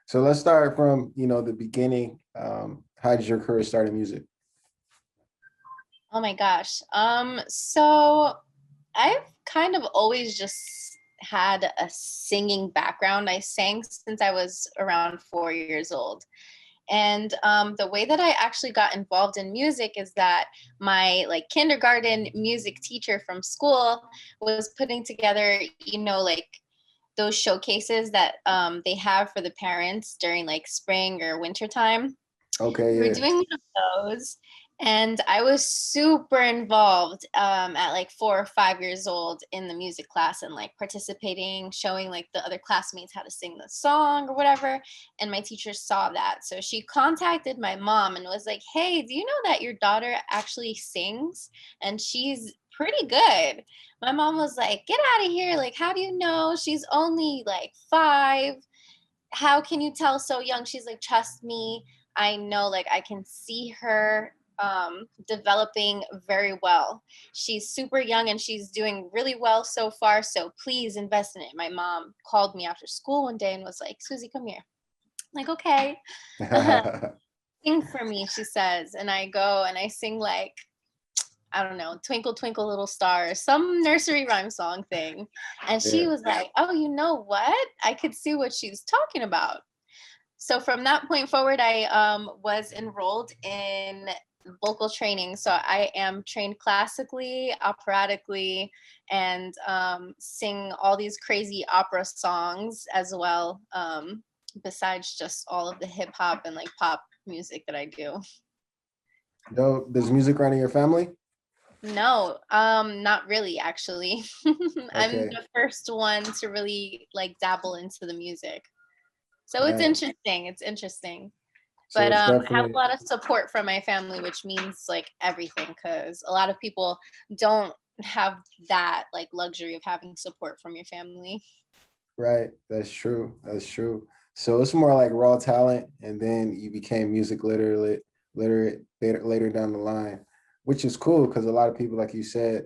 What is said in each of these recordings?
So let's start from, the beginning. How did your career start in music? Oh my gosh. So I've kind of always just had a singing background. I sang since I was around 4 years old. And the way that I actually got involved in music is that my like kindergarten music teacher from school was putting together, like those showcases that they have for the parents during like spring or winter time. Okay, We were yeah. doing one of those, and I was super involved at like 4 or 5 years old in the music class and like participating, showing like the other classmates how to sing the song or whatever. And my teacher saw that. So she contacted my mom and was like, "Hey, do you know that your daughter actually sings? And she's pretty good." My mom was like, "Get out of here. Like, how do you know? She's only like 5. How can you tell so young?" She's like, "Trust me, I know, like I can see her developing very well. She's super young and she's doing really well so far, so please invest in it." My mom called me after school one day and was like, "Susie, come here." I'm like, "Okay." "Sing for me," she says, and I go and I sing like, I don't know, "Twinkle Twinkle Little Star," some nursery rhyme song thing. And she Yeah. was like, "Oh, you know what? I could see what she's talking about." So from that point forward, I was enrolled in vocal training. So I am trained classically, operatically, and sing all these crazy opera songs as well, besides just all of the hip hop and like pop music that I do. Does music run in your family? No, not really, actually. I'm Okay. the first one to really like dabble into the music. So it's Nice. interesting. It's interesting. So But it's I have a definitely lot of support from my family, which means like everything, because a lot of people don't have that like luxury of having support from your family. right. That's true. That's true. So it's more like raw talent, and then you became music literate later down the line, which is cool because a lot of people, like you said,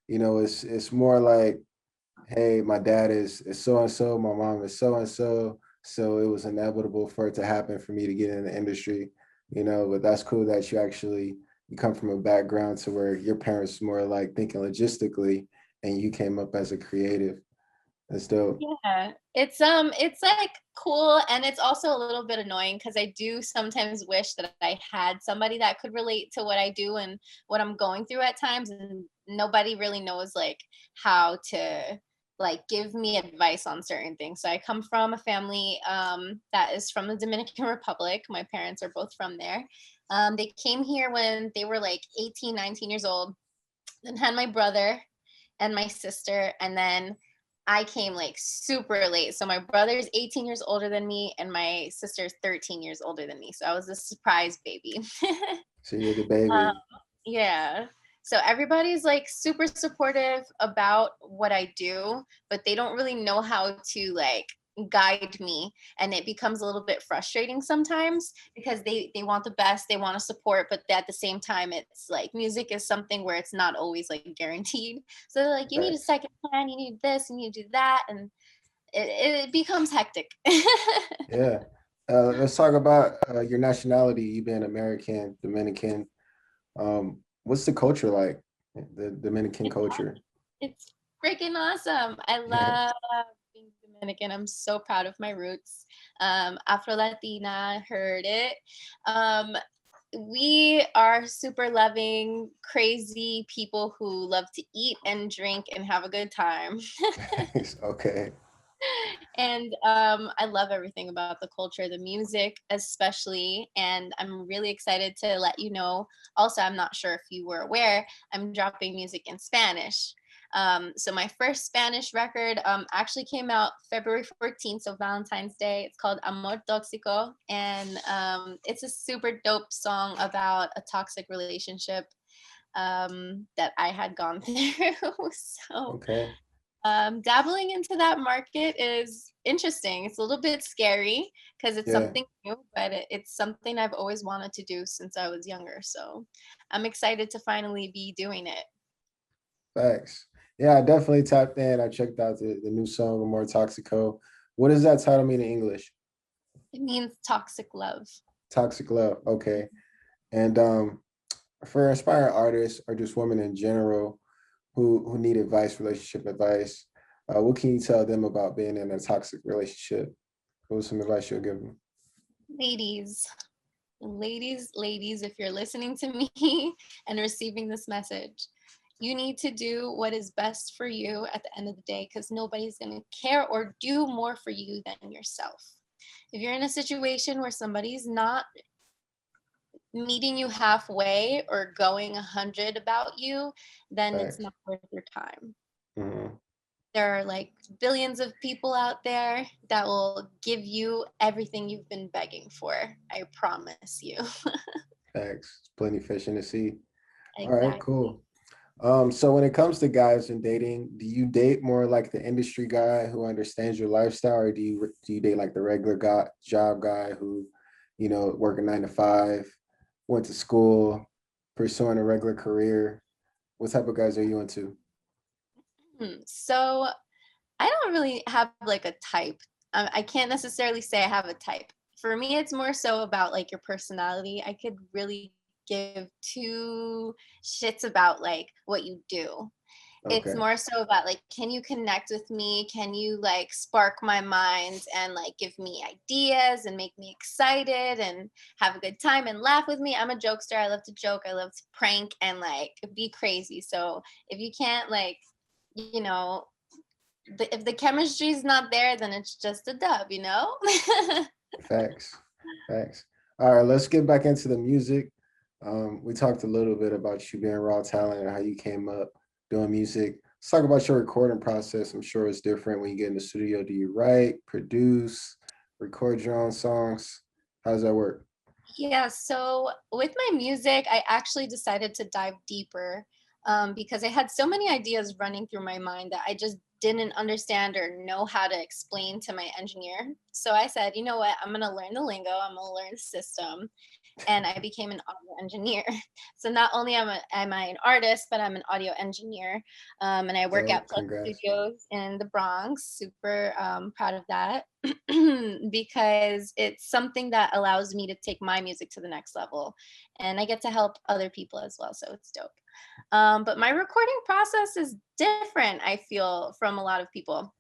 it's more like, hey, my dad is so and so, my mom is so and so. So it was inevitable for it to happen for me to get in the industry, but that's cool that you come from a background to where your parents more like thinking logistically and you came up as a creative. That's dope. Yeah, it's like cool, and it's also a little bit annoying because I do sometimes wish that I had somebody that could relate to what I do and what I'm going through at times, and nobody really knows like how to like give me advice on certain things. So I come from a family that is from the Dominican Republic. My parents are both from there. They came here when they were like 18, 19 years old, then had my brother and my sister, and then I came like super late. So my brother's 18 years older than me and my sister's 13 years older than me. So I was a surprise baby. So you're the Um, baby. yeah. So everybody's like super supportive about what I do, but they don't really know how to like guide me, and it becomes a little bit frustrating sometimes because they want the best, they want to support, but at the same time it's like music is something where it's not always like guaranteed. So they're like, "You need a Facts. second plan, you need this, you need to do that," and it becomes hectic. Yeah. Let's talk about your nationality. You being American, Dominican. What's the culture like? The Dominican it's culture. It's freaking awesome. I love being Dominican. I'm so proud of my roots. Afro Latina, heard it. Um, we are super loving, crazy people who love to eat and drink and have a good time. Okay. And I love everything about the culture, the music especially. And I'm really excited to let you know. Also, I'm not sure if you were aware, I'm dropping music in Spanish. So my first Spanish record actually came out February 14th, so Valentine's Day. It's called Amor Tóxico, and it's a super dope song about a toxic relationship that I had gone through. So Okay. dabbling into that market is interesting. It's a little bit scary because it's Yeah. something new, but it's something I've always wanted to do since I was younger. So I'm excited to finally be doing it. Facts. Yeah, I definitely tapped in. I checked out the new song, More Toxico. What does that title mean in English? It means toxic love. Toxic love. Okay. And for aspiring artists or just women in general who need advice, relationship advice, what can you tell them about being in a toxic relationship? What was some advice you'll give them? Ladies, ladies, if you're listening to me and receiving this message, you need to do what is best for you at the end of the day, because nobody's going to care or do more for you than yourself. If you're in a situation where somebody's not meeting you halfway or going 100 about you, then it's Facts. not worth your time. Hmm. There are like billions of people out there that will give you everything you've been begging for. I promise you. Facts. Plenty fish in the sea. All right, Exactly. cool. So when it comes to guys and dating, do you date more like the industry guy who understands your lifestyle, or do you date like the regular guy, job guy who, working 9 to 5, went to school, pursuing a regular career? What type of guys are you into? So I don't really have like a type. I can't necessarily say I have a type. For me, it's more so about like your personality. I could really give two shits about like what you do. It's Okay, more so about like, can you connect with me? Can you like spark my mind and like give me ideas and make me excited and have a good time and laugh with me? I'm a jokester. I love to joke. I love to prank and like be crazy. So if you can't like, you know, if the chemistry is not there, then it's just a dub, you know? facts, facts. All right, let's get back into the music. We talked a little bit about you being raw talent and how you came up doing music. Let's talk about your recording process. I'm sure it's different when you get in the studio. Do you write, produce, record your own songs? How does that work? Yeah, so with my music, I actually decided to dive deeper because I had so many ideas running through my mind that I just didn't understand or know how to explain to my engineer. So I said, you know what, I'm going to learn the lingo, I'm going to learn the system, and I became an audio engineer. So not only am I an artist, but I'm an audio engineer, and I work Dope. at Plus Congrats. Studios in the Bronx. Super proud of that because it's something that allows me to take my music to the next level, and I get to help other people as well. So it's dope. But my recording process is different, I feel, from a lot of people.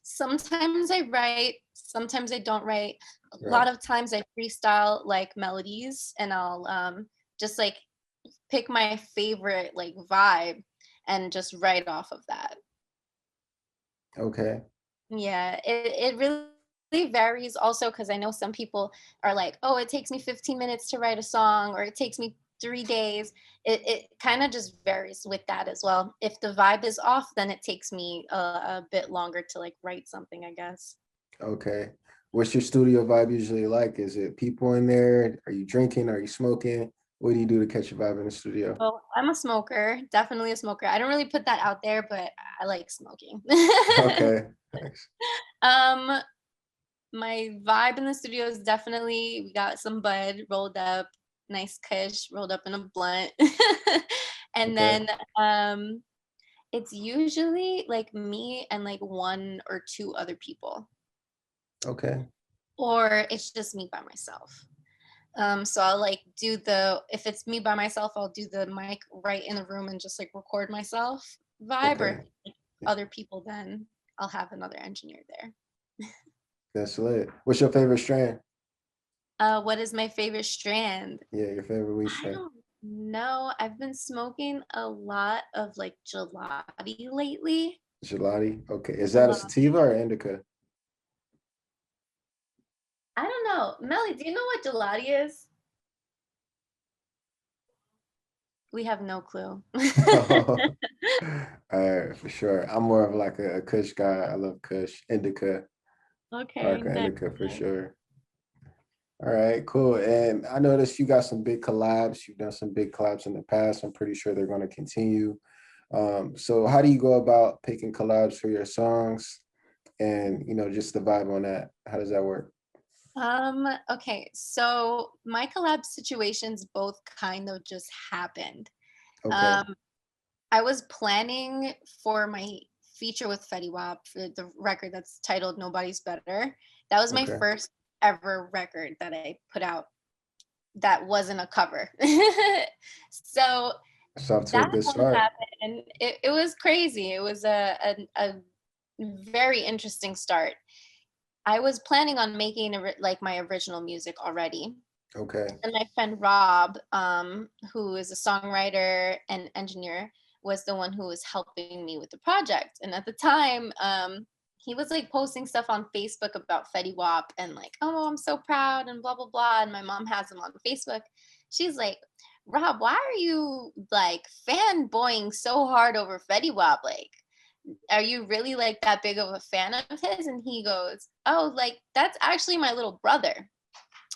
Sometimes I write, sometimes I don't write. A Right. lot of times I freestyle like melodies and I'll just like pick my favorite like vibe and just write off of that. Okay. Yeah, it really varies also because I know some people are like, oh, it takes me 15 minutes to write a song or it takes me 3 days. It kind of just varies with that as well. If the vibe is off, then it takes me a bit longer to like write something, I guess. Okay. What's your studio vibe usually like? Is it people in there? Are you drinking? Are you smoking? What do you do to catch a vibe in the studio? Well, I'm a smoker, definitely a smoker. I don't really put that out there, but I like smoking. Okay. Thanks. um, my vibe in the studio is definitely we got some bud rolled up, nice kush rolled up in a blunt. And Okay. then um it's usually like me and like one or two other people. Okay. Or it's just me by myself. So I'll like do the if it's me by myself, I'll do the mic right in the room and just like record myself vibe, or if Okay. it's other people, then I'll have another engineer there. That's lit. What's your favorite strand? What is my favorite strand? Yeah, your favorite weed I strand. don't know. I've been smoking a lot of like gelati lately. Gelati. Okay. Is that a Gelati. sativa or indica? I don't know. Melly, do you know what gelati is? We have no clue. All right, for sure. I'm more of like a Kush guy. I love Kush, indica, Okay, Arca nice, indica for nice. sure. All right, cool. And I noticed you got some big collabs. You've done some big collabs in the past. I'm pretty sure they're going to continue. So how do you go about picking collabs for your songs and just the vibe on that? How does that work? Okay, so my collab situations both kind of just happened. Okay, Um, I was planning for my feature with Fetty Wap for the record that's titled Nobody's Better. That was my okay, first ever record that I put out that wasn't a cover. So It's off to a that good one start. happened. It was crazy. It was a very interesting start. I was planning on making like my original music already. Okay. And my friend Rob, who is a songwriter and engineer, was the one who was helping me with the project. And at the time, he was like posting stuff on Facebook about Fetty Wap and like, oh, I'm so proud and blah blah blah. And my mom has him on Facebook. She's like, Rob, why are you like fanboying so hard over Fetty Wap? Like, are you really like that big of a fan of his? And he goes, oh, like that's actually my little brother.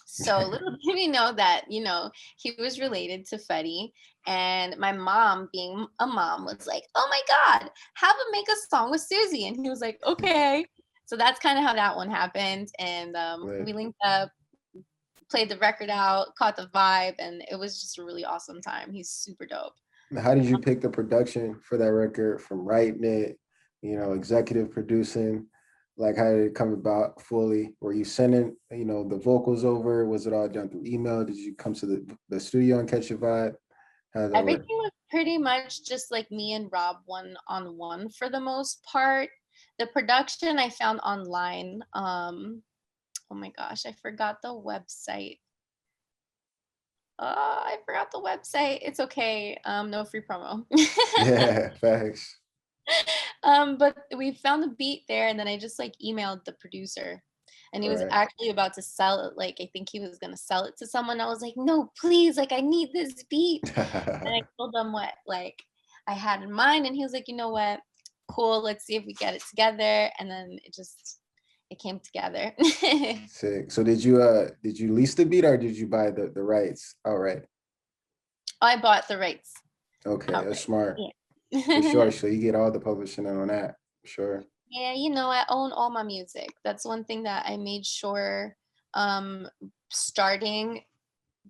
So little did we know that, he was related to Fetty. And my mom, being a mom, was like, oh my God, have him make a song with Suzi. And he was like, okay. So that's kind of how that one happened. And we Lit. linked up, played the record out, caught the vibe, and it was just a really awesome time. He's super dope. How did you pick the production for that record, from writing it, executive producing? Like, how did it come about fully? Were you sending, the vocals over? Was it all done through email? Did you come to the studio and catch a vibe? How did that Everything work? was pretty much just like me and Rob one on one for the most part. The production I found online. Oh my gosh, I forgot the website. I forgot the website. It's okay. No free promo. Yeah, facts. But we found the beat there, and then I just like emailed the producer, and he was Right. actually about to sell it. Like I think he was gonna sell it to someone. I was like, no, please, like I need this beat. And I told him what like I had in mind, and he was like, you know what, cool, let's see if we get it together. And then it came together. Sick. So did you lease the beat, or did you buy the rights outright? I bought the rights Okay, that's outright. smart. For Yeah. sure. So you get all the publishing on that. For sure. Yeah, I own all my music. That's one thing that I made sure um starting,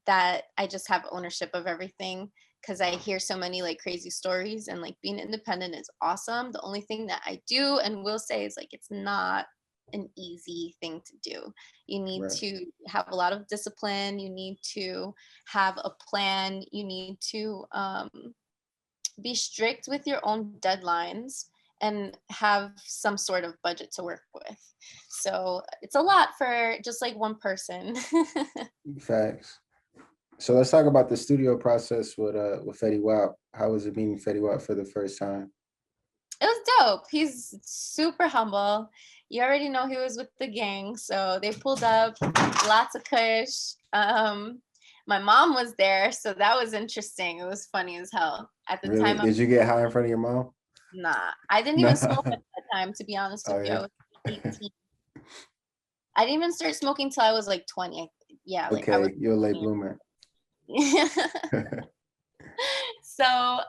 that I just have ownership of everything, because I hear so many like crazy stories, and like being independent is awesome. The only thing that I do and will say is like it's not an easy thing to do. You need Right. to have a lot of discipline, you need to have a plan, you need to be strict with your own deadlines and have some sort of budget to work with. So it's a lot for just like one person. Facts. So let's talk about the studio process with Fetty Wap. How was it meeting Fetty Wap for the first time? It was dope. He's super humble. You already know he was with the gang, so they pulled up, lots of kush. My mom was there, so that was interesting. It was funny as hell. At the Really? time, Did you get high in front of your mom? nah, I didn't even smoke Nah. at that time. To be honest with Oh you, I yeah. was 18. I didn't even start smoking till I was like 20. Yeah, like I was Okay, you're a late bloomer. 18. So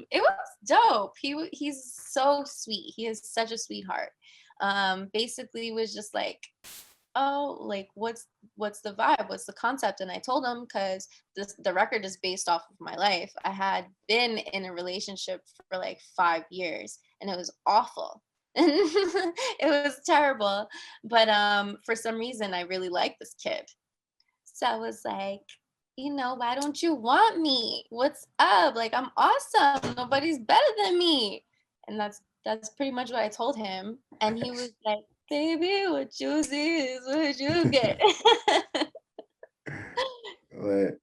it was dope. He's so sweet. He is such a sweetheart. Basically was just like, oh, like what's the vibe, what's the concept? And I told him, because the record is based off of my life. I had been in a relationship for like 5 years, and it was awful. It was terrible, but for some reason I really like this kid. So I was like, why don't you want me? What's up? Like, I'm awesome. Nobody's better than me. And that's pretty much what I told him. And he was like, baby, what you see is what you get. Lit.